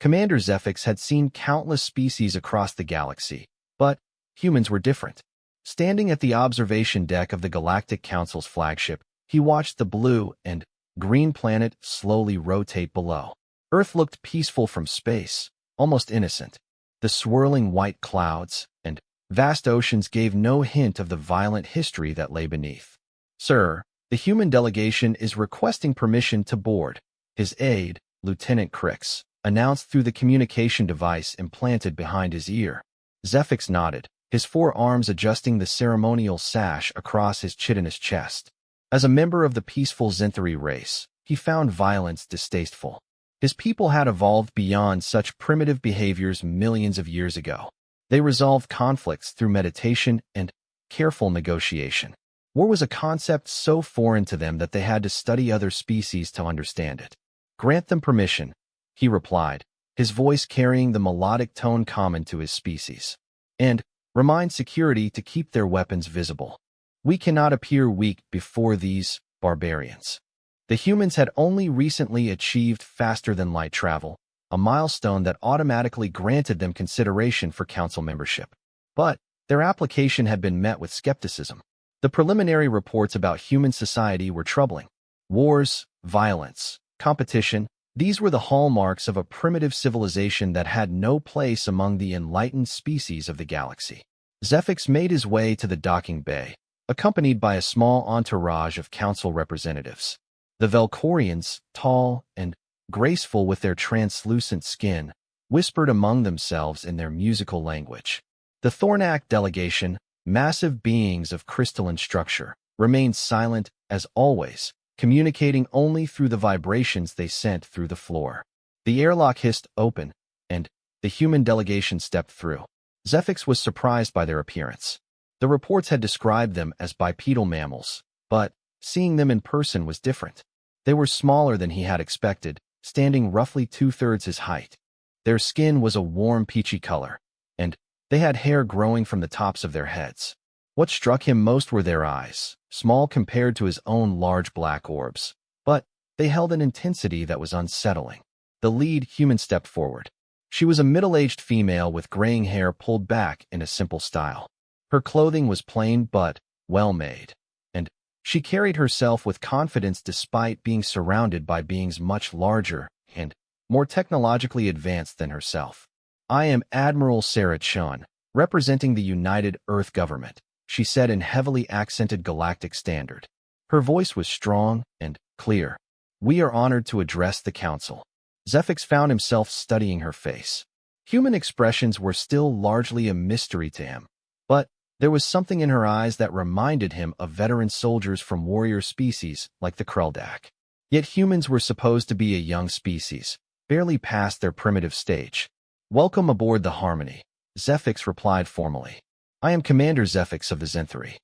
Commander Zephyx had seen countless species across the galaxy, but humans were different. Standing at the observation deck of the Galactic Council's flagship, he watched the blue and green planet slowly rotate below. Earth looked peaceful from space, almost innocent. The swirling white clouds and vast oceans gave no hint of the violent history that lay beneath. "Sir, the human delegation is requesting permission to board," his aide, Lieutenant Crix, announced through the communication device implanted behind his ear. Zephyx nodded, his forearms adjusting the ceremonial sash across his chitinous chest. As a member of the peaceful Zenthari race, he found violence distasteful. His people had evolved beyond such primitive behaviors millions of years ago. They resolved conflicts through meditation and careful negotiation. War was a concept so foreign to them that they had to study other species to understand it. "Grant them permission," he replied, his voice carrying the melodic tone common to his species. "And remind security to keep their weapons visible. We cannot appear weak before these barbarians." The humans had only recently achieved faster-than-light travel, a milestone that automatically granted them consideration for council membership. But their application had been met with skepticism. The preliminary reports about human society were troubling. Wars, violence, competition, these were the hallmarks of a primitive civilization that had no place among the enlightened species of the galaxy. Zephyx made his way to the docking bay, accompanied by a small entourage of council representatives. The Velcorians, tall and graceful with their translucent skin, whispered among themselves in their musical language. The Thornak delegation, massive beings of crystalline structure, remained silent as always, communicating only through the vibrations they sent through the floor. The airlock hissed open, and the human delegation stepped through. Zephyx was surprised by their appearance. The reports had described them as bipedal mammals, but seeing them in person was different. They were smaller than he had expected, standing roughly 2/3 his height. Their skin was a warm peachy color, and they had hair growing from the tops of their heads. What struck him most were their eyes, small compared to his own large black orbs, but they held an intensity that was unsettling. The lead human stepped forward. She was a middle-aged female with graying hair pulled back in a simple style. Her clothing was plain but well-made, and she carried herself with confidence despite being surrounded by beings much larger and more technologically advanced than herself. "I am Admiral Sarah Chun, representing the United Earth Government," she said in heavily accented galactic standard. Her voice was strong and clear. "We are honored to address the council." Zephyx found himself studying her face. Human expressions were still largely a mystery to him, but there was something in her eyes that reminded him of veteran soldiers from warrior species like the Kreldak. Yet humans were supposed to be a young species, barely past their primitive stage. "Welcome aboard the Harmony," Zephyx replied formally. "I am Commander Zephyx of the Zenthari.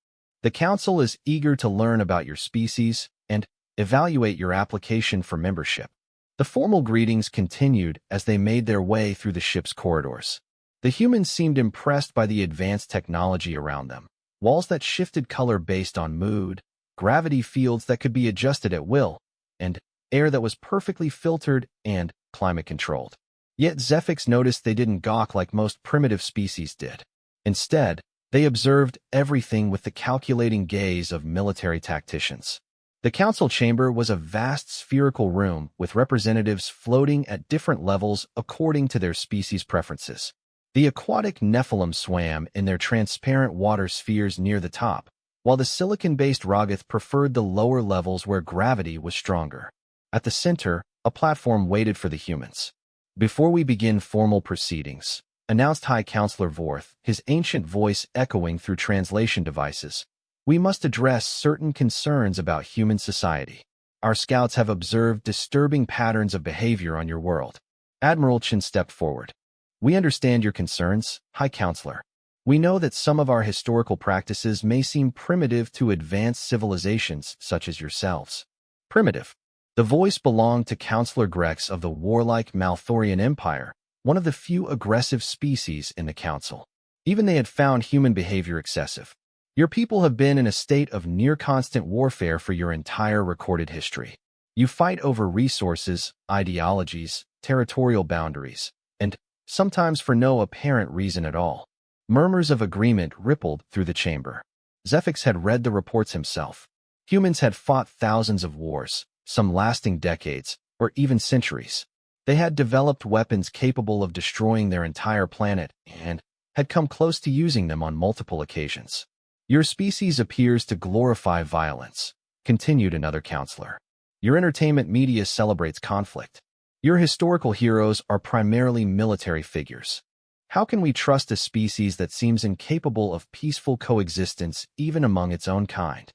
The Council is eager to learn about your species and evaluate your application for membership." The formal greetings continued as they made their way through the ship's corridors. The humans seemed impressed by the advanced technology around them. Walls that shifted color based on mood, gravity fields that could be adjusted at will, and air that was perfectly filtered and climate-controlled. Yet Zephyx noticed they didn't gawk like most primitive species did. Instead, they observed everything with the calculating gaze of military tacticians. The council chamber was a vast spherical room with representatives floating at different levels according to their species' preferences. The aquatic Nephilim swam in their transparent water spheres near the top, while the silicon-based Rogoth preferred the lower levels where gravity was stronger. At the center, a platform waited for the humans. "Before we begin formal proceedings," announced High Counselor Vorth, his ancient voice echoing through translation devices, "we must address certain concerns about human society. Our scouts have observed disturbing patterns of behavior on your world." Admiral Chen stepped forward. "We understand your concerns, High Counselor. We know that some of our historical practices may seem primitive to advanced civilizations such as yourselves." Primitive. The voice belonged to Counselor Grex of the warlike Malthorian Empire, one of the few aggressive species in the Council. Even they had found human behavior excessive. "Your people have been in a state of near-constant warfare for your entire recorded history. You fight over resources, ideologies, territorial boundaries, and sometimes for no apparent reason at all. Murmurs of agreement rippled through the chamber. Zephyx had read the reports himself. Humans had fought thousands of wars, some lasting decades, or even centuries. They had developed weapons capable of destroying their entire planet and had come close to using them on multiple occasions. Your species appears to glorify violence, continued another counselor. Your entertainment media celebrates conflict. Your historical heroes are primarily military figures. How can we trust a species that seems incapable of peaceful coexistence even among its own kind?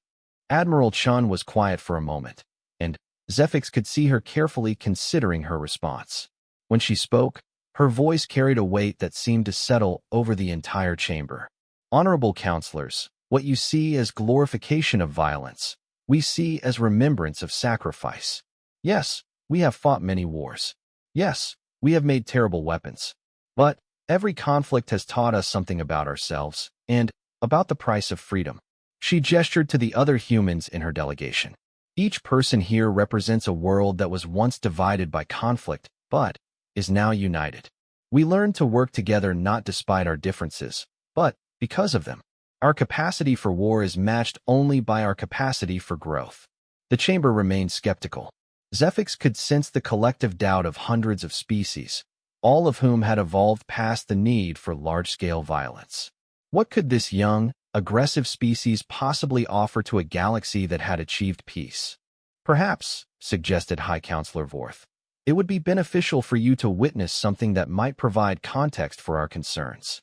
Admiral Chun was quiet for a moment, and Zephyx could see her carefully considering her response. When she spoke, her voice carried a weight that seemed to settle over the entire chamber. Honorable counselors, what you see as glorification of violence, we see as remembrance of sacrifice. Yes, we have fought many wars. Yes, we have made terrible weapons. But every conflict has taught us something about ourselves and about the price of freedom. She gestured to the other humans in her delegation. Each person here represents a world that was once divided by conflict, but is now united. We learn to work together not despite our differences, but because of them. Our capacity for war is matched only by our capacity for growth. The chamber remained skeptical. Zephyx could sense the collective doubt of hundreds of species, all of whom had evolved past the need for large-scale violence. What could this young, aggressive species possibly offer to a galaxy that had achieved peace? Perhaps, suggested High Counselor Vorth, it would be beneficial for you to witness something that might provide context for our concerns.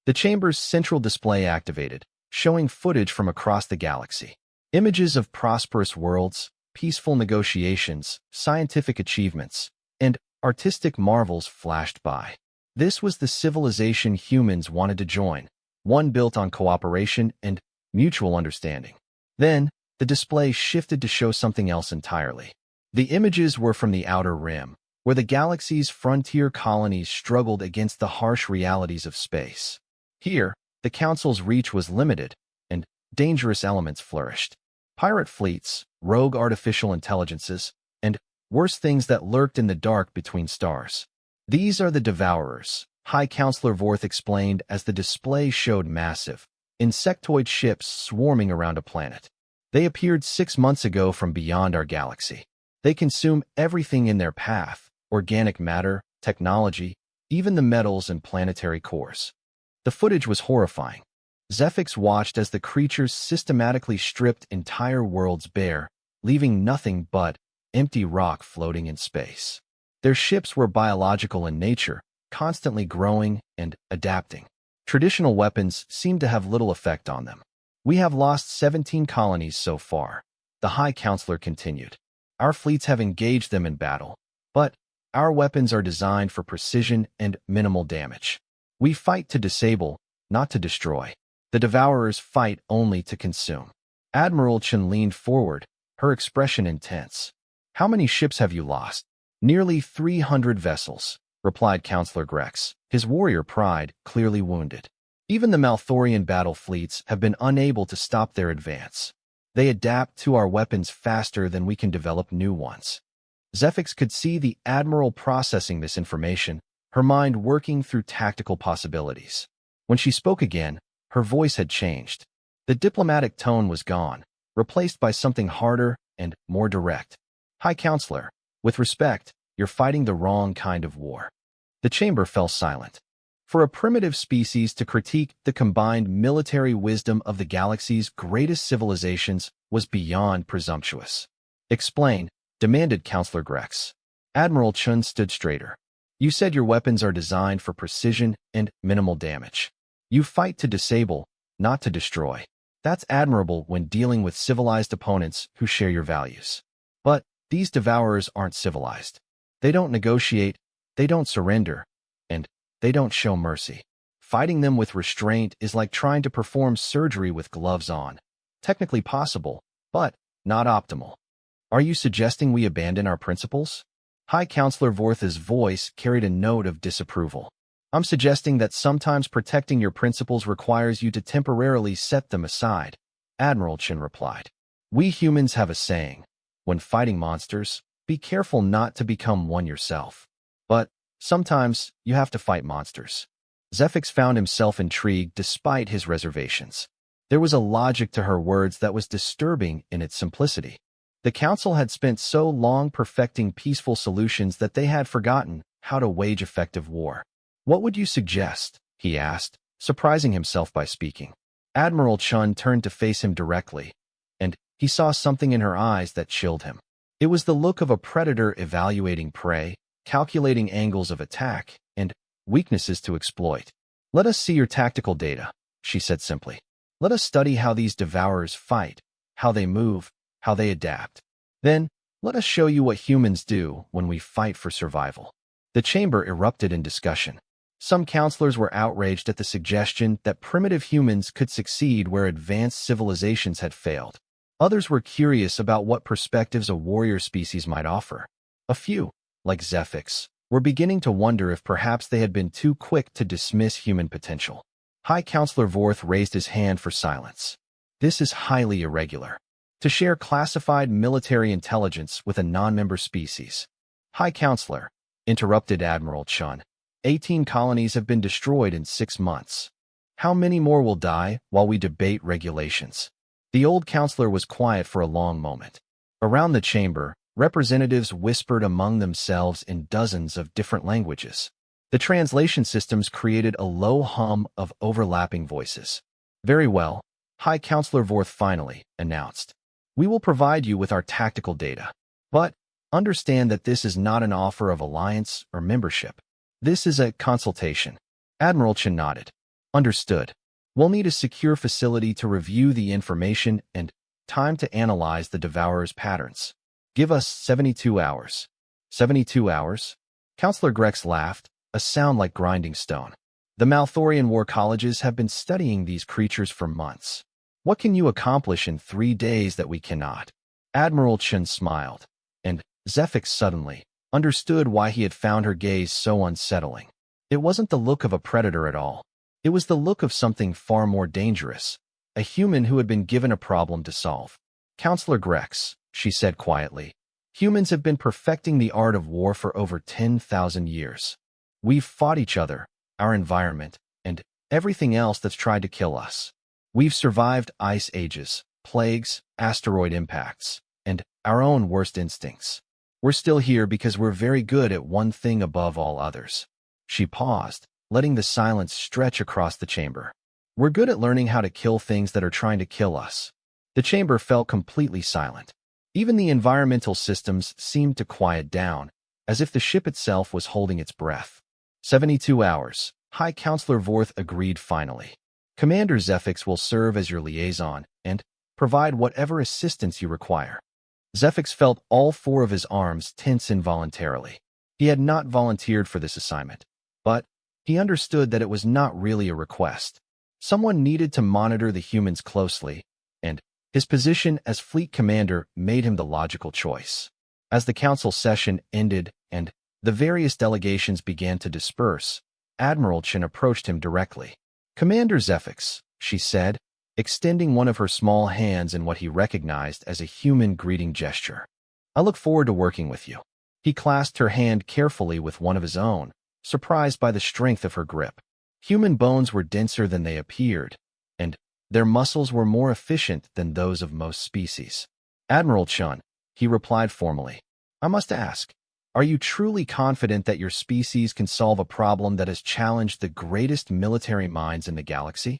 The chamber's central display activated, showing footage from across the galaxy. Images of prosperous worlds, peaceful negotiations, scientific achievements, and artistic marvels flashed by. This was the civilization humans wanted to join, one built on cooperation and mutual understanding. Then, the display shifted to show something else entirely. The images were from the Outer Rim, where the galaxy's frontier colonies struggled against the harsh realities of space. Here, the Council's reach was limited, and dangerous elements flourished. Pirate fleets, rogue artificial intelligences, and worse things that lurked in the dark between stars. These are the Devourers, High Counselor Vorth explained as the display showed massive, insectoid ships swarming around a planet. They appeared 6 months ago from beyond our galaxy. They consume everything in their path, organic matter, technology, even the metals and planetary cores. The footage was horrifying. Zephyx watched as the creatures systematically stripped entire worlds bare, leaving nothing but empty rock floating in space. Their ships were biological in nature, constantly growing and adapting. Traditional weapons seemed to have little effect on them. We have lost 17 colonies so far, the High Counselor continued. Our fleets have engaged them in battle, but our weapons are designed for precision and minimal damage. We fight to disable, not to destroy. The Devourers fight only to consume. Admiral Chen leaned forward, her expression intense. How many ships have you lost? Nearly 300 vessels, replied Counselor Grex, his warrior pride clearly wounded. Even the Malthorian battle fleets have been unable to stop their advance. They adapt to our weapons faster than we can develop new ones. Zephyx could see the Admiral processing this information, her mind working through tactical possibilities. When she spoke again, her voice had changed. The diplomatic tone was gone, replaced by something harder and more direct. High Counselor, with respect, you're fighting the wrong kind of war. The chamber fell silent. For a primitive species to critique the combined military wisdom of the galaxy's greatest civilizations was beyond presumptuous. Explain, demanded Counselor Grex. Admiral Chun stood straighter. You said your weapons are designed for precision and minimal damage. You fight to disable, not to destroy. That's admirable when dealing with civilized opponents who share your values. But these Devourers aren't civilized. They don't negotiate, they don't surrender, and they don't show mercy. Fighting them with restraint is like trying to perform surgery with gloves on. Technically possible, but not optimal. Are you suggesting we abandon our principles? High Counselor Vorth's voice carried a note of disapproval. I'm suggesting that sometimes protecting your principles requires you to temporarily set them aside, Admiral Chen replied. We humans have a saying, when fighting monsters, be careful not to become one yourself. But Sometimes, you have to fight monsters. Zephix found himself intrigued despite his reservations. There was a logic to her words that was disturbing in its simplicity. The council had spent so long perfecting peaceful solutions that they had forgotten how to wage effective war. "What would you suggest?" he asked, surprising himself by speaking. Admiral Chun turned to face him directly, and he saw something in her eyes that chilled him. It was the look of a predator evaluating prey, calculating angles of attack, and weaknesses to exploit. "Let us see your tactical data," she said simply. "Let us study how these devourers fight, how they move, how they adapt. Then, let us show you what humans do when we fight for survival." The chamber erupted in discussion. Some counselors were outraged at the suggestion that primitive humans could succeed where advanced civilizations had failed. Others were curious about what perspectives a warrior species might offer. A few, like Zephix, were beginning to wonder if perhaps they had been too quick to dismiss human potential. High Counselor Vorth raised his hand for silence. "This is highly irregular. To share classified military intelligence with a non-member species." "High Counselor," interrupted Admiral Chun, 18 colonies have been destroyed in 6 months. How many more will die while we debate regulations?" The old counselor was quiet for a long moment. Around the chamber, representatives whispered among themselves in dozens of different languages. The translation systems created a low hum of overlapping voices. "Very well," High Counselor Vorth finally announced. "We will provide you with our tactical data. But understand that this is not an offer of alliance or membership. This is a consultation." Admiral Chen nodded. "Understood. We'll need a secure facility to review the information and time to analyze the devourer's patterns. Give us 72 hours. 72 hours? Counselor Grex laughed, a sound like grinding stone. "The Malthorian war colleges have been studying these creatures for months. What can you accomplish in 3 days that we cannot?" Admiral Chen smiled, and Zephix suddenly understood why he had found her gaze so unsettling. It wasn't the look of a predator at all. It was the look of something far more dangerous, a human who had been given a problem to solve. "Counselor Grex," she said quietly, "humans have been perfecting the art of war for over 10,000 years. We've fought each other, our environment, and everything else that's tried to kill us. We've survived ice ages, plagues, asteroid impacts, and our own worst instincts. We're still here because we're very good at one thing above all others." She paused, letting the silence stretch across the chamber. "We're good at learning how to kill things that are trying to kill us." The chamber felt completely silent. Even the environmental systems seemed to quiet down, as if the ship itself was holding its breath. 72 hours, High Counselor Vorth agreed finally. "Commander Zephix will serve as your liaison and provide whatever assistance you require." Zephix felt all 4 of his arms tense involuntarily. He had not volunteered for this assignment, but he understood that it was not really a request. Someone needed to monitor the humans closely, and his position as fleet commander made him the logical choice. As the council session ended and the various delegations began to disperse, Admiral Chen approached him directly. "Commander Zephix," she said, extending one of her small hands in what he recognized as a human greeting gesture. "I look forward to working with you." He clasped her hand carefully with one of his own, surprised by the strength of her grip. Human bones were denser than they appeared, and their muscles were more efficient than those of most species. "Admiral Chun," he replied formally, "I must ask, are you truly confident that your species can solve a problem that has challenged the greatest military minds in the galaxy?"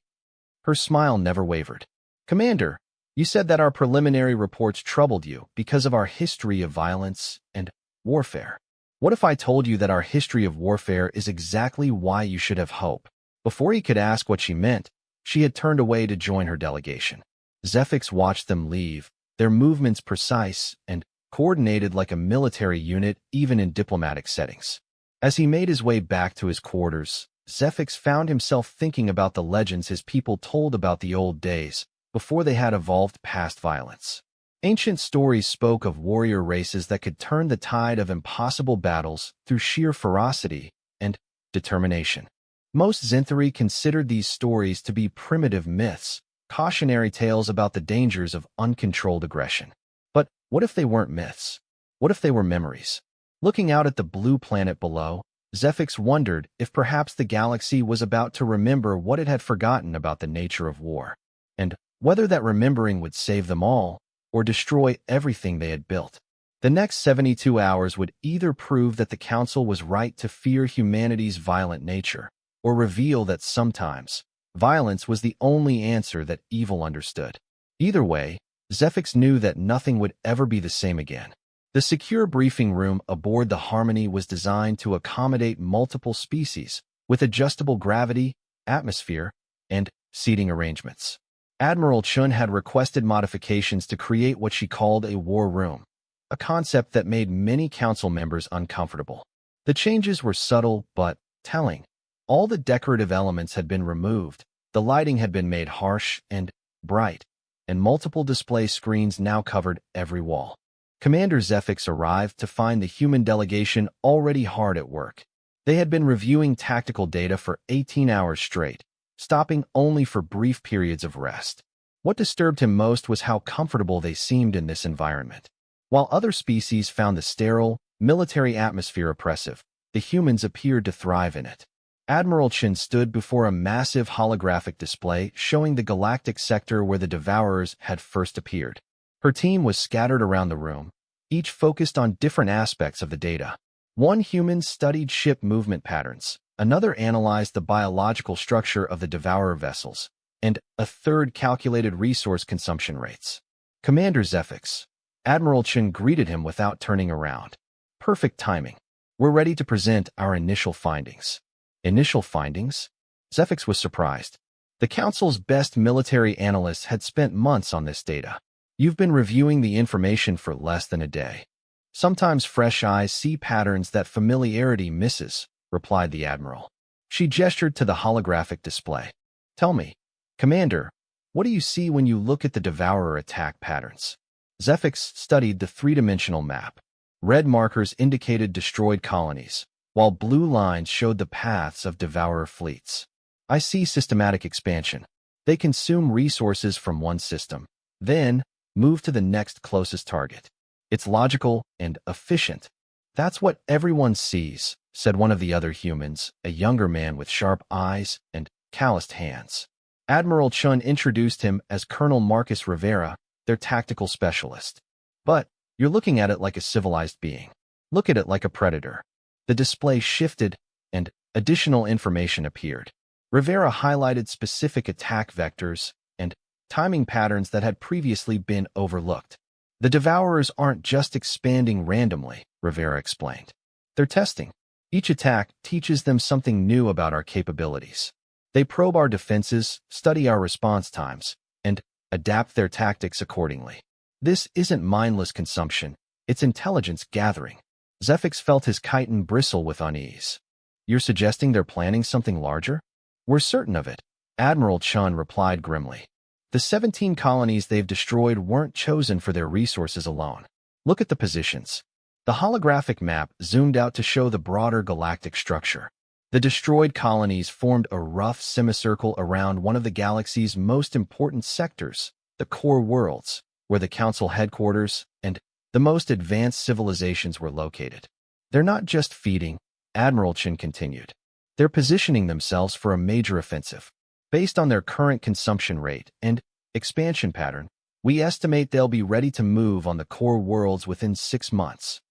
Her smile never wavered. "Commander, you said that our preliminary reports troubled you because of our history of violence and warfare. What if I told you that our history of warfare is exactly why you should have hope?" Before he could ask what she meant, she had turned away to join her delegation. Zephix watched them leave, their movements precise and coordinated like a military unit even in diplomatic settings. As he made his way back to his quarters, Zephix found himself thinking about the legends his people told about the old days, before they had evolved past violence. Ancient stories spoke of warrior races that could turn the tide of impossible battles through sheer ferocity and determination. Most Zenthari considered these stories to be primitive myths, cautionary tales about the dangers of uncontrolled aggression. But what if they weren't myths? What if they were memories? Looking out at the blue planet below, Zephyx wondered if perhaps the galaxy was about to remember what it had forgotten about the nature of war, and whether that remembering would save them all or destroy everything they had built. The next 72 hours would either prove that the Council was right to fear humanity's violent nature, or reveal that sometimes violence was the only answer that evil understood. Either way, Zephyx knew that nothing would ever be the same again. The secure briefing room aboard the Harmony was designed to accommodate multiple species, with adjustable gravity, atmosphere, and seating arrangements. Admiral Chun had requested modifications to create what she called a war room, a concept that made many council members uncomfortable. The changes were subtle but telling. All the decorative elements had been removed, the lighting had been made harsh and bright, and multiple display screens now covered every wall. Commander Zephyx arrived to find the human delegation already hard at work. They had been reviewing tactical data for 18 hours straight, stopping only for brief periods of rest. What disturbed him most was how comfortable they seemed in this environment. While other species found the sterile, military atmosphere oppressive, the humans appeared to thrive in it. Admiral Chin stood before a massive holographic display showing the galactic sector where the Devourers had first appeared. Her team was scattered around the room, each focused on different aspects of the data. One human studied ship movement patterns, another analyzed the biological structure of the Devourer vessels, and a third calculated resource consumption rates. Commander Zephyx. Admiral Chin greeted him without turning around. Perfect timing. We're ready to present our initial findings. Initial findings? Zephyx was surprised. The Council's best military analysts had spent months on this data. You've been reviewing the information for less than a day. Sometimes fresh eyes see patterns that familiarity misses, replied the Admiral. She gestured to the holographic display. Tell me, Commander, what do you see when you look at the Devourer attack patterns? Zephyx studied the three-dimensional map. Red markers indicated destroyed colonies, while blue lines showed the paths of Devourer fleets. I see systematic expansion. They consume resources from one system, then move to the next closest target. It's logical and efficient. That's what everyone sees, said one of the other humans, a younger man with sharp eyes and calloused hands. Admiral Chun introduced him as Colonel Marcus Rivera, their tactical specialist. But you're looking at it like a civilized being. Look at it like a predator. The display shifted, and additional information appeared. Rivera highlighted specific attack vectors and timing patterns that had previously been overlooked. The Devourers aren't just expanding randomly, Rivera explained. They're testing. Each attack teaches them something new about our capabilities. They probe our defenses, study our response times, and adapt their tactics accordingly. This isn't mindless consumption, it's intelligence gathering. Zephyx felt his chitin bristle with unease. You're suggesting they're planning something larger? We're certain of it, Admiral Chun replied grimly. The 17 colonies they've destroyed weren't chosen for their resources alone. Look at the positions. The holographic map zoomed out to show the broader galactic structure. The destroyed colonies formed a rough semicircle around one of the galaxy's most important sectors, the core worlds, where the Council headquarters and the most advanced civilizations were located. They're not just feeding, Admiral Chin continued. They're positioning themselves for a major offensive. Based on their current consumption rate and expansion pattern, we estimate they'll be ready to move on the core worlds within 6 months.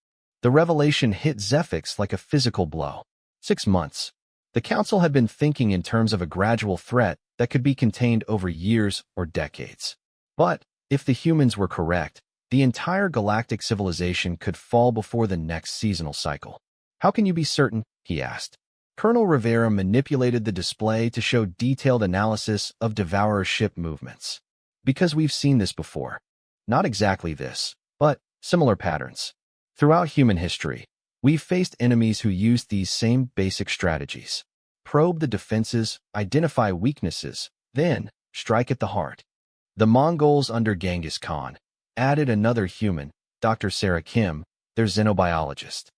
The revelation hit Zephyx like a physical blow. 6 months. The Council had been thinking in terms of a gradual threat that could be contained over years or decades. But if the humans were correct, the entire galactic civilization could fall before the next seasonal cycle. How can you be certain? He asked. Colonel Rivera manipulated the display to show detailed analysis of Devourer ship movements. Because we've seen this before. Not exactly this, but similar patterns. Throughout human history, we've faced enemies who used these same basic strategies. Probe the defenses, identify weaknesses, then strike at the heart. The Mongols under Genghis Khan added another human, Dr. Sarah Kim, their xenobiologist.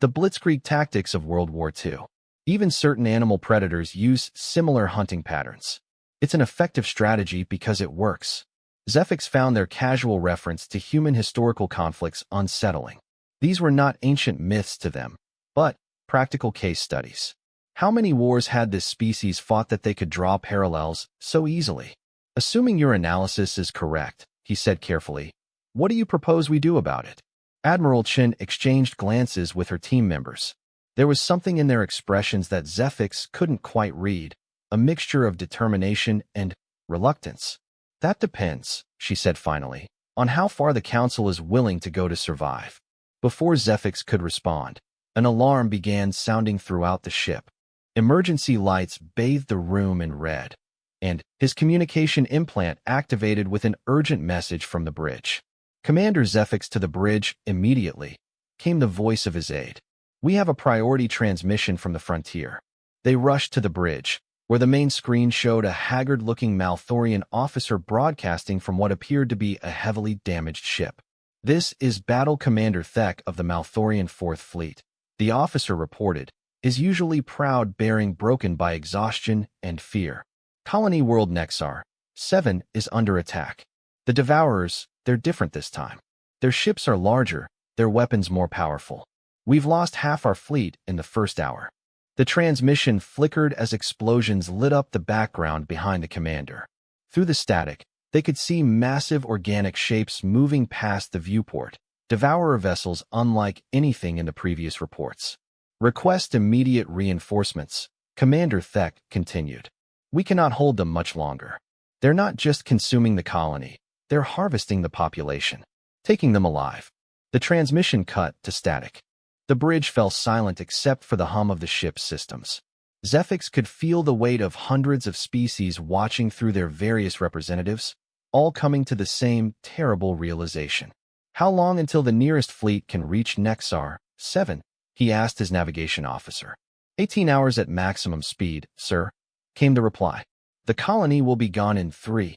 The blitzkrieg tactics of World War II. Even certain animal predators use similar hunting patterns. It's an effective strategy because it works. Zephyx found their casual reference to human historical conflicts unsettling. These were not ancient myths to them, but practical case studies. How many wars had this species fought that they could draw parallels so easily? Assuming your analysis is correct, he said carefully, what do you propose we do about it? Admiral Chen exchanged glances with her team members. There was something in their expressions that Zephyx couldn't quite read, a mixture of determination and reluctance. That depends, she said finally, on how far the Council is willing to go to survive. Before Zephyx could respond, an alarm began sounding throughout the ship. Emergency lights bathed the room in red, and his communication implant activated with an urgent message from the bridge. Commander Zephyx to the bridge immediately, came the voice of his aide. We have a priority transmission from the frontier. They rushed to the bridge, where the main screen showed a haggard-looking Malthorian officer broadcasting from what appeared to be a heavily damaged ship. This is Battle Commander Thek of the Malthorian 4th Fleet, the officer reported, his usually proud bearing broken by exhaustion and fear. Colony World Nexar 7 is under attack. The Devourers, they're different this time. Their ships are larger, their weapons more powerful. We've lost half our fleet in the first hour. The transmission flickered as explosions lit up the background behind the commander. Through the static, they could see massive organic shapes moving past the viewport, Devourer vessels unlike anything in the previous reports. Request immediate reinforcements, Commander Thek continued. We cannot hold them much longer. They're not just consuming the colony, they're harvesting the population, taking them alive. The transmission cut to static. The bridge fell silent except for the hum of the ship's systems. Zephyx could feel the weight of hundreds of species watching through their various representatives, all coming to the same terrible realization. How long until the nearest fleet can reach Nexar 7? He asked his navigation officer. 18 hours at maximum speed, sir, came the reply. The colony will be gone in 3,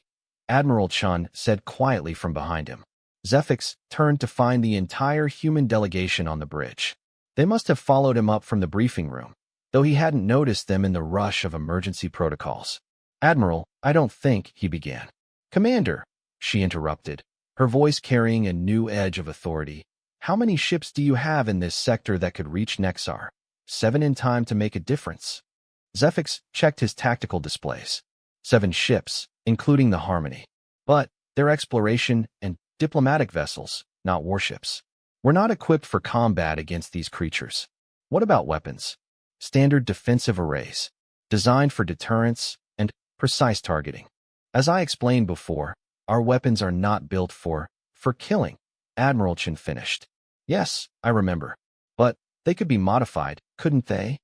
Admiral Chun said quietly from behind him. Zephyx turned to find the entire human delegation on the bridge. They must have followed him up from the briefing room, though he hadn't noticed them in the rush of emergency protocols. Admiral, I don't think, he began. Commander, she interrupted, her voice carrying a new edge of authority. How many ships do you have in this sector that could reach Nexar 7 in time to make a difference? Zephyx checked his tactical displays. 7 ships, including the Harmony. But they're exploration and diplomatic vessels, not warships. We're not equipped for combat against these creatures. What about weapons? Standard defensive arrays, designed for deterrence and precise targeting. As I explained before, our weapons are not built for killing, Admiral Chen finished. Yes, I remember. But they could be modified, couldn't they?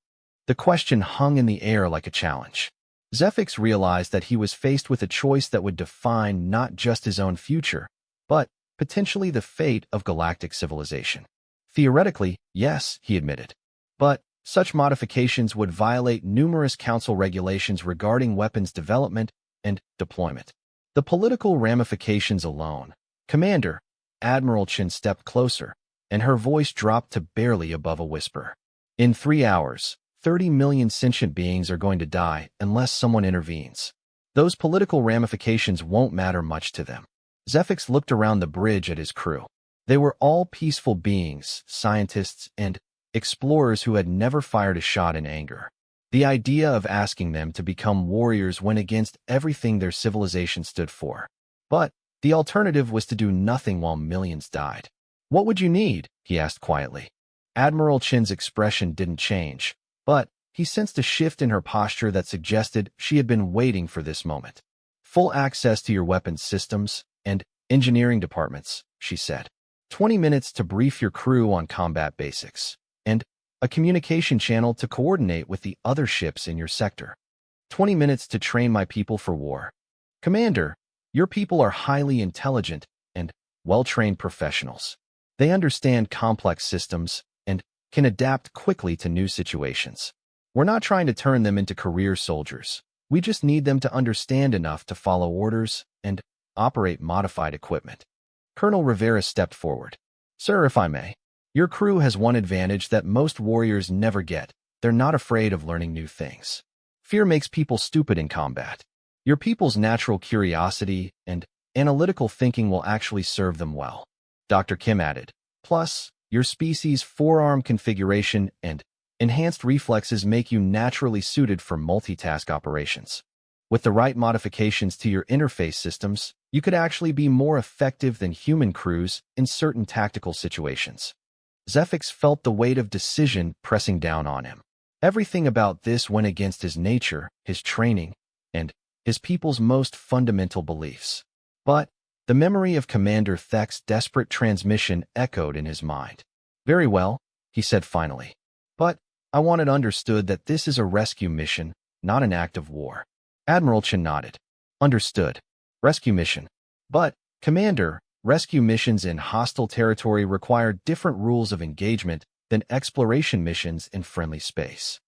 The question hung in the air like a challenge. Zephyx realized that he was faced with a choice that would define not just his own future, but potentially the fate of galactic civilization. Theoretically, yes, he admitted. But such modifications would violate numerous council regulations regarding weapons development and deployment. The political ramifications alone. Commander, Admiral Chen stepped closer, and her voice dropped to barely above a whisper. In 3 hours, 30 million sentient beings are going to die unless someone intervenes. Those political ramifications won't matter much to them. Zephyx looked around the bridge at his crew. They were all peaceful beings, scientists, and explorers who had never fired a shot in anger. The idea of asking them to become warriors went against everything their civilization stood for. But the alternative was to do nothing while millions died. What would you need? He asked quietly. Admiral Chen's expression didn't change, but he sensed a shift in her posture that suggested she had been waiting for this moment. Full access to your weapons systems and engineering departments, she said. 20 minutes to brief your crew on combat basics, and a communication channel to coordinate with the other ships in your sector. 20 minutes to train my people for war. Commander, your people are highly intelligent and well-trained professionals. They understand complex systems and can adapt quickly to new situations. We're not trying to turn them into career soldiers. We just need them to understand enough to follow orders and operate modified equipment. Colonel Rivera stepped forward. Sir, if I may, your crew has one advantage that most warriors never get. They're not afraid of learning new things. Fear makes people stupid in combat. Your people's natural curiosity and analytical thinking will actually serve them well. Dr. Kim added. Plus, your species' forearm configuration and Enhanced reflexes make you naturally suited for multitask operations. With the right modifications to your interface systems, you could actually be more effective than human crews in certain tactical situations. Zephyx felt the weight of decision pressing down on him. Everything about this went against his nature, his training, and his people's most fundamental beliefs. But the memory of Commander Thek's desperate transmission echoed in his mind. "Very well," he said finally. "But I want it understood that this is a rescue mission, not an act of war." Admiral Chen nodded. "Understood. Rescue mission. But, Commander, rescue missions in hostile territory require different rules of engagement than exploration missions in friendly space."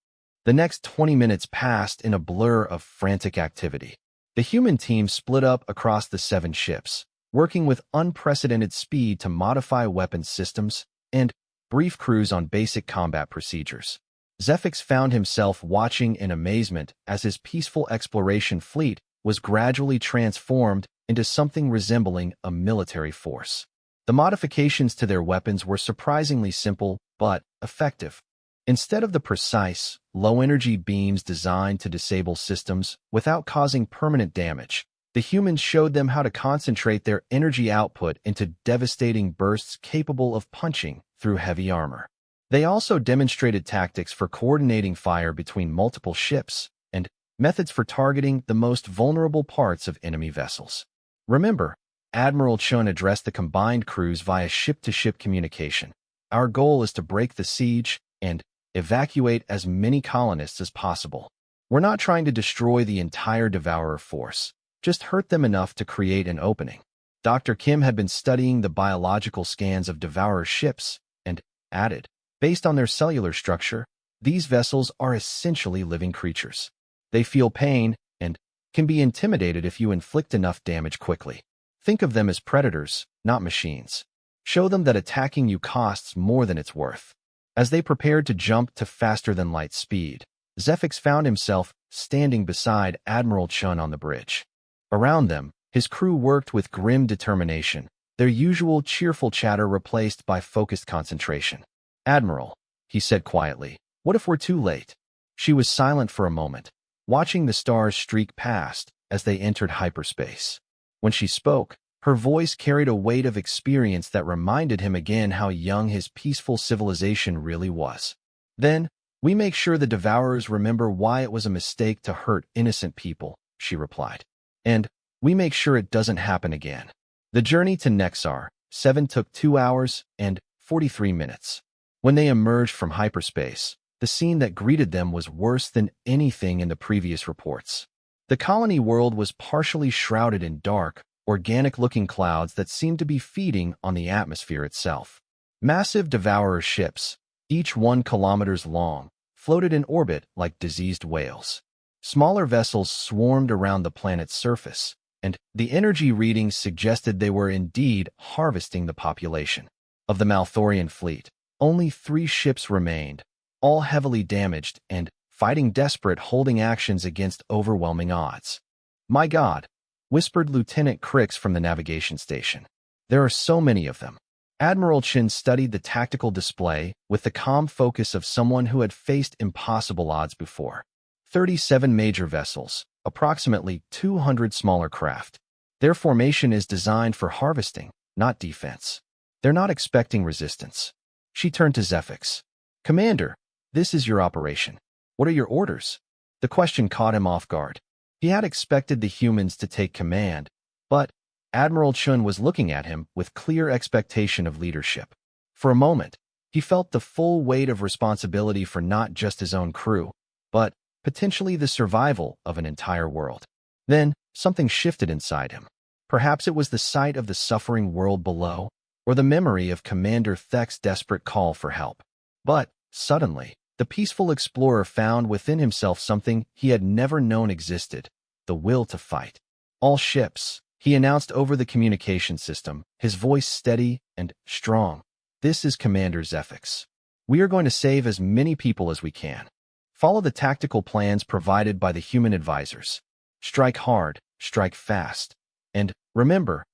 The next 20 minutes passed in a blur of frantic activity. The human team split up across the 7 ships, working with unprecedented speed to modify weapons systems and brief crews on basic combat procedures. Zephyx found himself watching in amazement as his peaceful exploration fleet was gradually transformed into something resembling a military force. The modifications to their weapons were surprisingly simple but effective. Instead of the precise, low-energy beams designed to disable systems without causing permanent damage, the humans showed them how to concentrate their energy output into devastating bursts capable of punching through heavy armor. They also demonstrated tactics for coordinating fire between multiple ships and methods for targeting the most vulnerable parts of enemy vessels. "Remember," Admiral Chun addressed the combined crews via ship-to-ship communication, "our goal is to break the siege and evacuate as many colonists as possible. We're not trying to destroy the entire Devourer force, just hurt them enough to create an opening." Dr. Kim had been studying the biological scans of Devourer ships and added, "Based on their cellular structure, these vessels are essentially living creatures. They feel pain and can be intimidated if you inflict enough damage quickly. Think of them as predators, not machines. Show them that attacking you costs more than it's worth." As they prepared to jump to faster-than-light speed, Zephyx found himself standing beside Admiral Chun on the bridge. Around them, his crew worked with grim determination, their usual cheerful chatter replaced by focused concentration. "Admiral," he said quietly, "what if we're too late?" She was silent for a moment, watching the stars streak past as they entered hyperspace. When she spoke, her voice carried a weight of experience that reminded him again how young his peaceful civilization really was. "Then, we make sure the Devourers remember why it was a mistake to hurt innocent people," she replied. "And we make sure it doesn't happen again." The journey to Nexar 7 took 2 hours and 43 minutes. When they emerged from hyperspace, the scene that greeted them was worse than anything in the previous reports. The colony world was partially shrouded in dark, organic-looking clouds that seemed to be feeding on the atmosphere itself. Massive Devourer ships, each 1 kilometer long, floated in orbit like diseased whales. Smaller vessels swarmed around the planet's surface, and the energy readings suggested they were indeed harvesting the population. Of the Malthorian fleet, only 3 ships remained, all heavily damaged and fighting desperate holding actions against overwhelming odds. "My God," whispered Lieutenant Crix from the navigation station. "There are so many of them." Admiral Chin studied the tactical display with the calm focus of someone who had faced impossible odds before. 37 major vessels, approximately 200 smaller craft. Their formation is designed for harvesting, not defense. They're not expecting resistance. She turned to Zephyx. "Commander, this is your operation. What are your orders?" The question caught him off guard. He had expected the humans to take command, but Admiral Chun was looking at him with clear expectation of leadership. For a moment, he felt the full weight of responsibility for not just his own crew, but potentially the survival of an entire world. Then, something shifted inside him. Perhaps it was the sight of the suffering world below, or the memory of Commander Thek's desperate call for help. But, suddenly, the peaceful explorer found within himself something he had never known existed, the will to fight. "All ships," he announced over the communication system, his voice steady and strong. "This is Commander Zephyx. We are going to save as many people as we can. Follow the tactical plans provided by the human advisors. Strike hard, strike fast. And remember,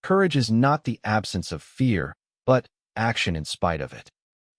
courage is not the absence of fear, but action in spite of it."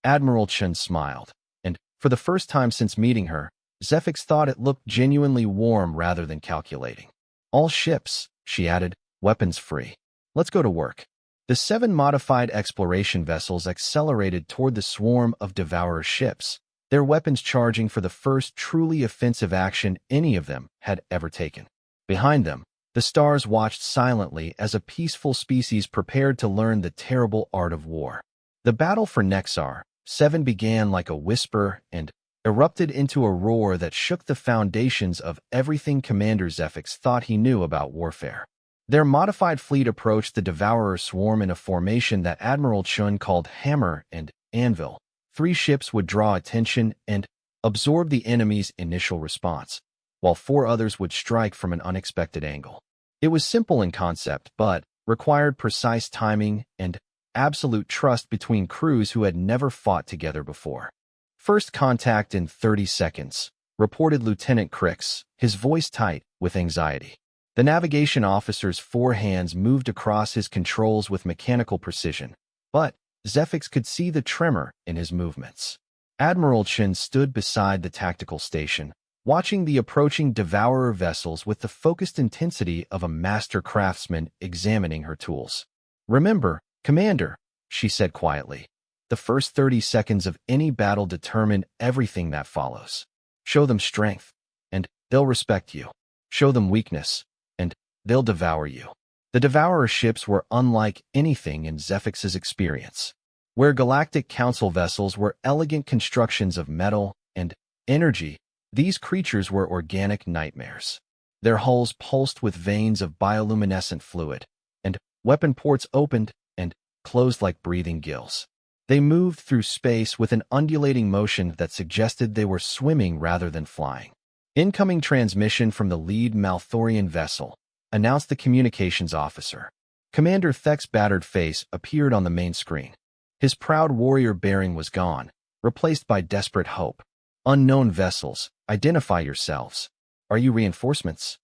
Admiral Chen smiled, and For the first time since meeting her, Zephyx thought it looked genuinely warm rather than calculating. "All ships," she added, "weapons free. Let's go to work." The 7 modified exploration vessels accelerated toward the swarm of Devourer ships, their weapons charging for the first truly offensive action any of them had ever taken. Behind them, the stars watched silently as a peaceful species prepared to learn the terrible art of war. The battle for Nexar 7 began like a whisper and erupted into a roar that shook the foundations of everything Commander Zephyx thought he knew about warfare. Their modified fleet approached the Devourer swarm in a formation that Admiral Chun called Hammer and Anvil. 3 ships would draw attention and absorb the enemy's initial response, while 4 others would strike from an unexpected angle. It was simple in concept, but required precise timing and absolute trust between crews who had never fought together before. "First contact in 30 seconds, reported Lieutenant Crix, his voice tight with anxiety. The navigation officer's 4 hands moved across his controls with mechanical precision, but Zephyx could see the tremor in his movements. Admiral Chen stood beside the tactical station, watching the approaching Devourer vessels with the focused intensity of a master craftsman examining her tools. "Remember, Commander," she said quietly, "the first 30 seconds of any battle determine everything that follows. Show them strength, and they'll respect you. Show them weakness, and they'll devour you." The Devourer ships were unlike anything in Zephyx's experience. Where Galactic Council vessels were elegant constructions of metal and energy, these creatures were organic nightmares. Their hulls pulsed with veins of bioluminescent fluid, and weapon ports opened and closed like breathing gills. They moved through space with an undulating motion that suggested they were swimming rather than flying. "Incoming transmission from the lead Malthorian vessel," announced the communications officer. Commander Thek's battered face appeared on the main screen. His proud warrior bearing was gone, replaced by desperate hope. "Unknown vessels, identify yourselves. Are you reinforcements?"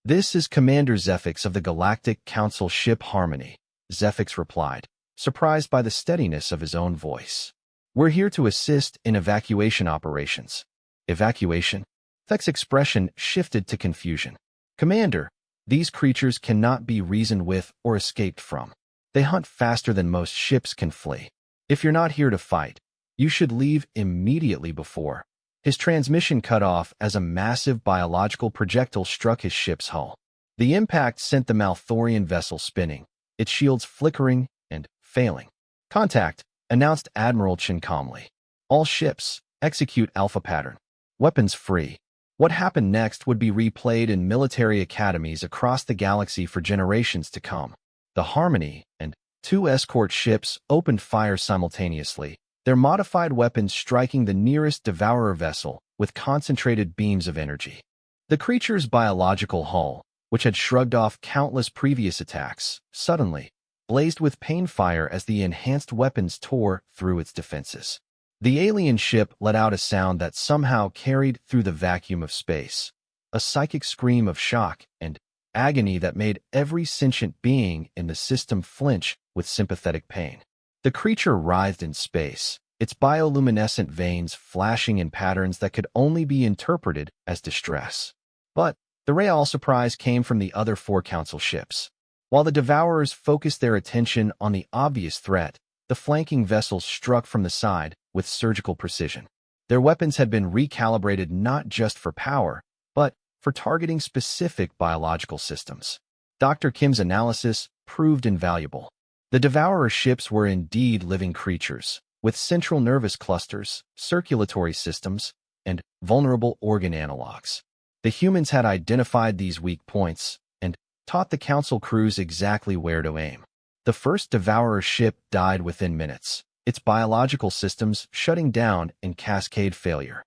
"This is Commander Zephyx of the Galactic Council ship Harmony," Zephyx replied, surprised by the steadiness of his own voice. "We're here to assist in evacuation operations." "Evacuation?" Thek's expression shifted to confusion. "Commander, these creatures cannot be reasoned with or escaped from. They hunt faster than most ships can flee. If you're not here to fight, you should leave immediately before." His transmission cut off as a massive biological projectile struck his ship's hull. The impact sent the Malthorian vessel spinning, its shields flickering and failing. "Contact," announced Admiral Chen calmly. "All ships, execute Alpha pattern. Weapons free." What happened next would be replayed in military academies across the galaxy for generations to come. The Harmony and 2 escort ships opened fire simultaneously, their modified weapons striking the nearest Devourer vessel with concentrated beams of energy. The creature's biological hull, which had shrugged off countless previous attacks, suddenly blazed with pain fire as the enhanced weapons tore through its defenses. The alien ship let out a sound that somehow carried through the vacuum of space, a psychic scream of shock and agony that made every sentient being in the system flinch with sympathetic pain. The creature writhed in space, its bioluminescent veins flashing in patterns that could only be interpreted as distress. But the real surprise came from the other 4 Council ships. While the Devourers focused their attention on the obvious threat, the flanking vessels struck from the side with surgical precision. Their weapons had been recalibrated not just for power, but for targeting specific biological systems. Dr. Kim's analysis proved invaluable. The Devourer ships were indeed living creatures, with central nervous clusters, circulatory systems, and vulnerable organ analogs. The humans had identified these weak points and taught the Council crews exactly where to aim. The first Devourer ship died within minutes, its biological systems shutting down in cascade failure.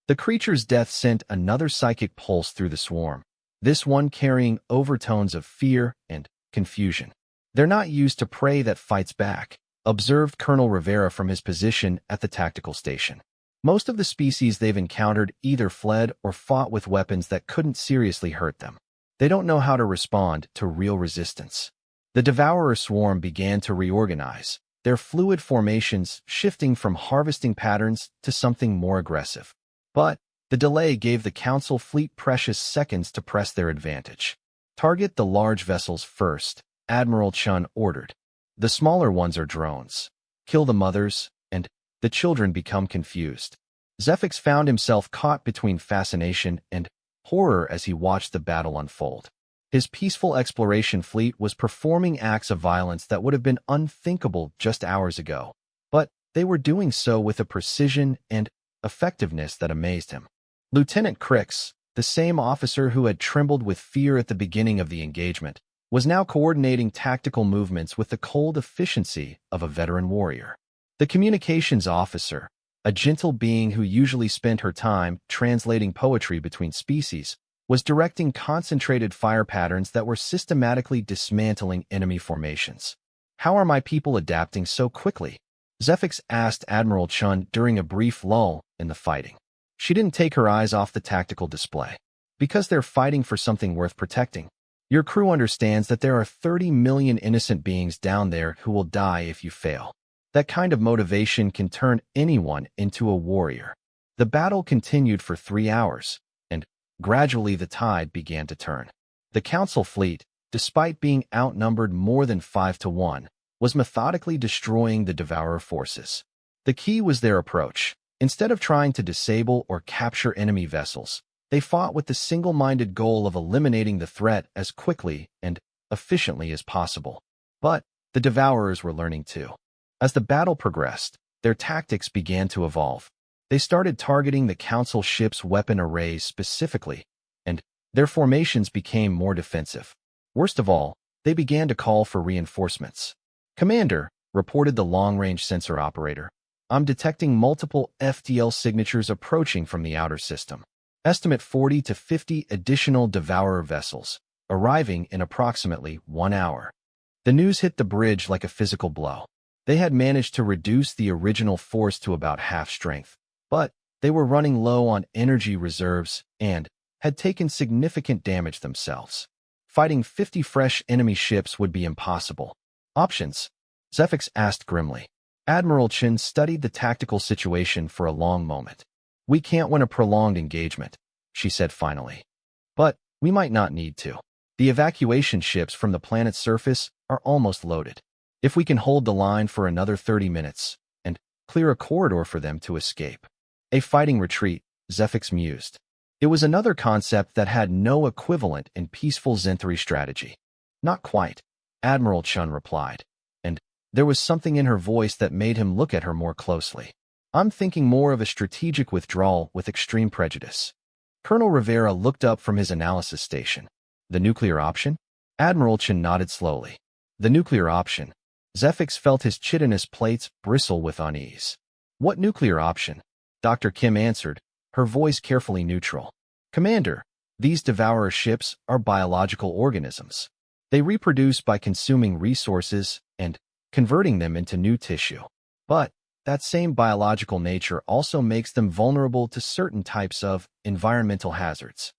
The creature's death sent another psychic pulse through the swarm, this one carrying overtones of fear and confusion. "They're not used to prey that fights back," observed Colonel Rivera from his position at the tactical station. "Most of the species they've encountered either fled or fought with weapons that couldn't seriously hurt them. They don't know how to respond to real resistance." The Devourer swarm began to reorganize, their fluid formations shifting from harvesting patterns to something more aggressive. But the delay gave the Council fleet precious seconds to press their advantage. Target the large vessels first, Admiral Chun ordered. The smaller ones are drones. Kill the mothers, and the children become confused. Zephyx found himself caught between fascination and horror as he watched the battle unfold. His peaceful exploration fleet was performing acts of violence that would have been unthinkable just hours ago, but they were doing so with a precision and effectiveness that amazed him. Lieutenant Crix, the same officer who had trembled with fear at the beginning of the engagement, was now coordinating tactical movements with the cold efficiency of a veteran warrior. The communications officer, a gentle being who usually spent her time translating poetry between species, was directing concentrated fire patterns that were systematically dismantling enemy formations. "How are my people adapting so quickly?" Zephyx asked Admiral Chun during a brief lull in the fighting. She didn't take her eyes off the tactical display. "Because they're fighting for something worth protecting. Your crew understands that there are 30 million innocent beings down there who will die if you fail. That kind of motivation can turn anyone into a warrior." The battle continued for 3 hours, and gradually the tide began to turn. The Council fleet, despite being outnumbered more than 5 to 1, was methodically destroying the Devourer forces. The key was their approach. Instead of trying to disable or capture enemy vessels, they fought with the single-minded goal of eliminating the threat as quickly and efficiently as possible. But the Devourers were learning too. As the battle progressed, their tactics began to evolve. They started targeting the Council ships' weapon arrays specifically, and their formations became more defensive. Worst of all, they began to call for reinforcements. "Commander," reported the long-range sensor operator, "I'm detecting multiple FTL signatures approaching from the outer system. Estimate 40 to 50 additional Devourer vessels, arriving in approximately 1 hour." The news hit the bridge like a physical blow. They had managed to reduce the original force to about half strength, but they were running low on energy reserves and had taken significant damage themselves. Fighting 50 fresh enemy ships would be impossible. "Options?" Zephyx asked grimly. Admiral Chin studied the tactical situation for a long moment. "We can't win a prolonged engagement," she said finally. "But we might not need to. The evacuation ships from the planet's surface are almost loaded. If we can hold the line for another 30 minutes and clear a corridor for them to escape." A fighting retreat, Zephyx mused. It was another concept that had no equivalent in peaceful Zenthari strategy. "Not quite," Admiral Chun replied, and there was something in her voice that made him look at her more closely. "I'm thinking more of a strategic withdrawal with extreme prejudice." Colonel Rivera looked up from his analysis station. "The nuclear option?" Admiral Chun nodded slowly. "The nuclear option." Zephyx felt his chitinous plates bristle with unease. "What nuclear option?" Dr. Kim answered, her voice carefully neutral. "Commander, these Devourer ships are biological organisms. They reproduce by consuming resources and converting them into new tissue. But that same biological nature also makes them vulnerable to certain types of environmental hazards."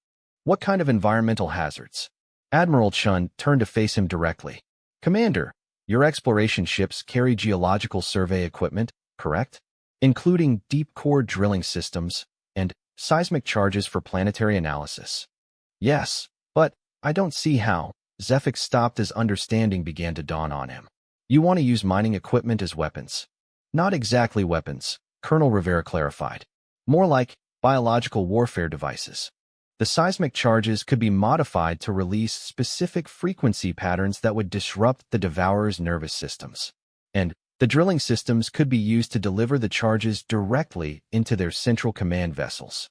"What kind of environmental hazards?" Admiral Chun turned to face him directly. "Commander, your exploration ships carry geological survey equipment, correct? Including deep core drilling systems and seismic charges for planetary analysis." "Yes, but I don't see how." Zephyx stopped as understanding began to dawn on him. "You want to use mining equipment as weapons?" "Not exactly weapons," Colonel Rivera clarified. "More like biological warfare devices. The seismic charges could be modified to release specific frequency patterns that would disrupt the Devourer's nervous systems. And the drilling systems could be used to deliver the charges directly into their central command vessels."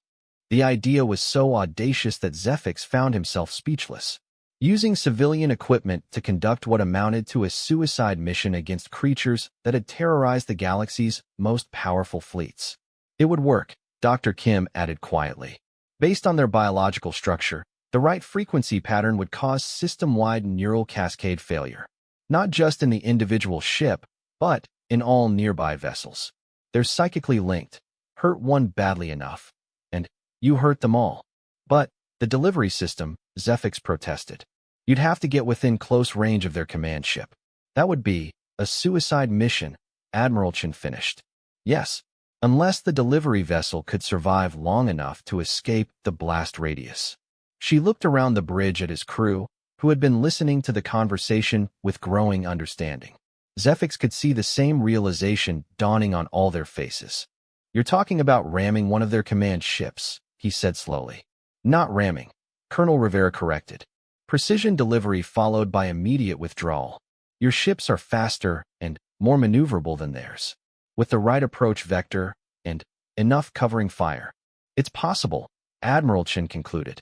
The idea was so audacious that Zephyx found himself speechless. Using civilian equipment to conduct what amounted to a suicide mission against creatures that had terrorized the galaxy's most powerful fleets. "It would work," Dr. Kim added quietly. "Based on their biological structure, the right frequency pattern would cause system-wide neural cascade failure. Not just in the individual ship, but in all nearby vessels. They're psychically linked. Hurt one badly enough, and you hurt them all." "But the delivery system," Zephyx protested. "You'd have to get within close range of their command ship. That would be a suicide mission," Admiral Chen finished. Yes, unless the delivery vessel could survive long enough to escape the blast radius. She looked around the bridge at his crew, who had been listening to the conversation with growing understanding. Zephyx could see the same realization dawning on all their faces. You're talking about ramming one of their command ships, he said slowly. Not ramming, Colonel Rivera corrected. Precision delivery followed by immediate withdrawal. Your ships are faster and more maneuverable than theirs. With the right approach vector and enough covering fire. It's possible, Admiral Chen concluded.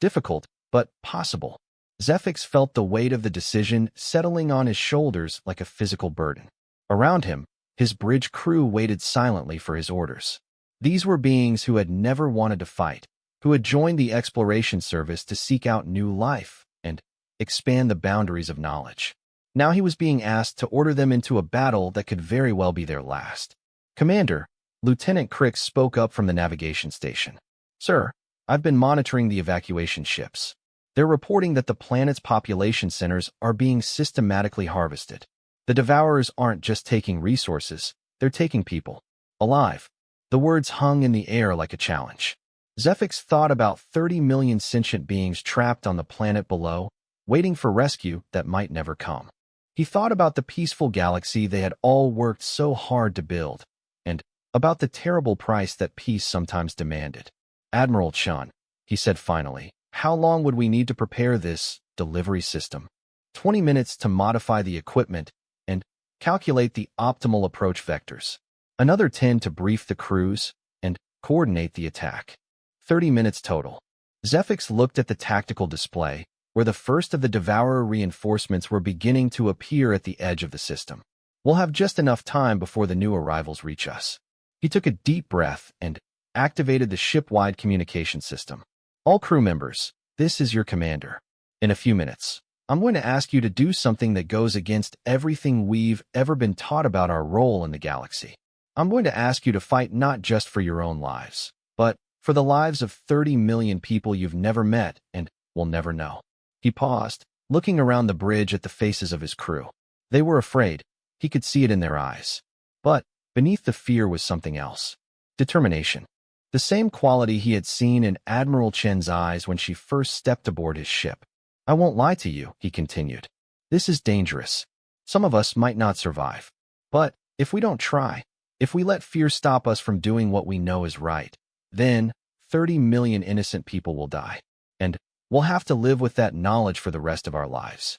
Difficult, but possible. Zephyx felt the weight of the decision settling on his shoulders like a physical burden. Around him, his bridge crew waited silently for his orders. These were beings who had never wanted to fight, who had joined the exploration service to seek out new life and expand the boundaries of knowledge. Now he was being asked to order them into a battle that could very well be their last. Commander, Lieutenant Crix spoke up from the navigation station. Sir, I've been monitoring the evacuation ships. They're reporting that the planet's population centers are being systematically harvested. The Devourers aren't just taking resources, they're taking people. Alive. The words hung in the air like a challenge. Zephyx thought about 30 million sentient beings trapped on the planet below, waiting for rescue that might never come. He thought about the peaceful galaxy they had all worked so hard to build, and about the terrible price that peace sometimes demanded. Admiral Chen, he said finally, how long would we need to prepare this delivery system? 20 minutes to modify the equipment and calculate the optimal approach vectors. Another 10 to brief the crews and coordinate the attack. 30 minutes total. Zephyx looked at the tactical display, where the first of the Devourer reinforcements were beginning to appear at the edge of the system. We'll have just enough time before the new arrivals reach us. He took a deep breath and activated the ship-wide communication system. All crew members, this is your commander. In a few minutes, I'm going to ask you to do something that goes against everything we've ever been taught about our role in the galaxy. I'm going to ask you to fight not just for your own lives, but for the lives of 30 million people you've never met and will never know. He paused, looking around the bridge at the faces of his crew. They were afraid. He could see it in their eyes. But beneath the fear was something else. Determination. The same quality he had seen in Admiral Chen's eyes when she first stepped aboard his ship. I won't lie to you, he continued. This is dangerous. Some of us might not survive. But if we don't try, if we let fear stop us from doing what we know is right, then 30 million innocent people will die. And we'll have to live with that knowledge for the rest of our lives.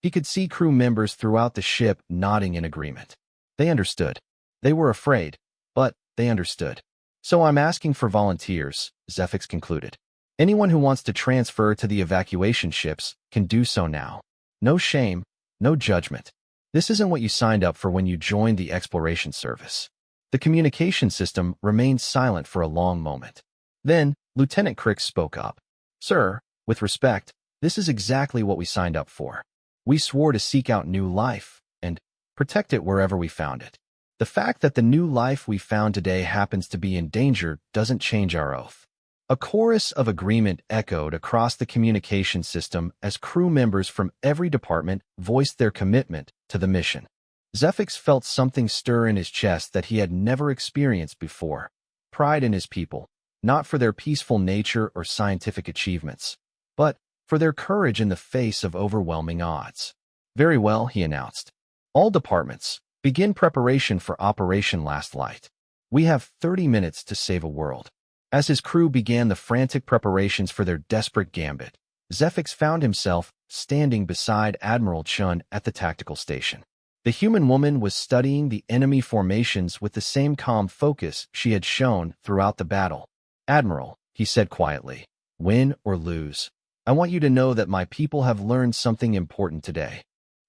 He could see crew members throughout the ship nodding in agreement. They understood. They were afraid, but they understood. So I'm asking for volunteers, Zephyx concluded. Anyone who wants to transfer to the evacuation ships can do so now. No shame, no judgment. This isn't what you signed up for when you joined the exploration service. The communication system remained silent for a long moment. Then, Lieutenant Crix spoke up. Sir, with respect, this is exactly what we signed up for. We swore to seek out new life and protect it wherever we found it. The fact that the new life we found today happens to be in danger doesn't change our oath. A chorus of agreement echoed across the communication system as crew members from every department voiced their commitment to the mission. Zephyx felt something stir in his chest that he had never experienced before. Pride in his people, not for their peaceful nature or scientific achievements, but for their courage in the face of overwhelming odds. Very well, he announced. All departments, begin preparation for Operation Last Light. We have 30 minutes to save a world. As his crew began the frantic preparations for their desperate gambit, Zephyx found himself standing beside Admiral Chen at the tactical station. The human woman was studying the enemy formations with the same calm focus she had shown throughout the battle. Admiral, he said quietly, win or lose, I want you to know that my people have learned something important today.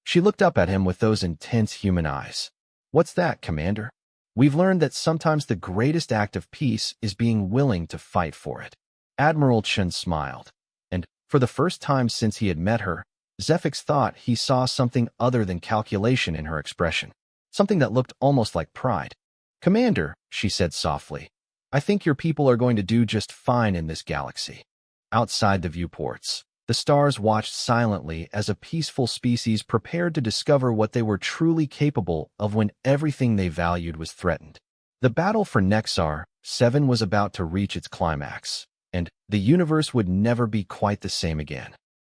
She looked up at him with those intense human eyes. What's that, Commander? We've learned that sometimes the greatest act of peace is being willing to fight for it. Admiral Chen smiled, and for the first time since he had met her, Zephyx thought he saw something other than calculation in her expression, something that looked almost like pride. Commander, she said softly, I think your people are going to do just fine in this galaxy. Outside the viewports, The stars watched silently as a peaceful species prepared to discover what they were truly capable of when everything they valued was threatened. The battle for Nexar 7 was about to reach its climax, and the universe would never be quite the same again.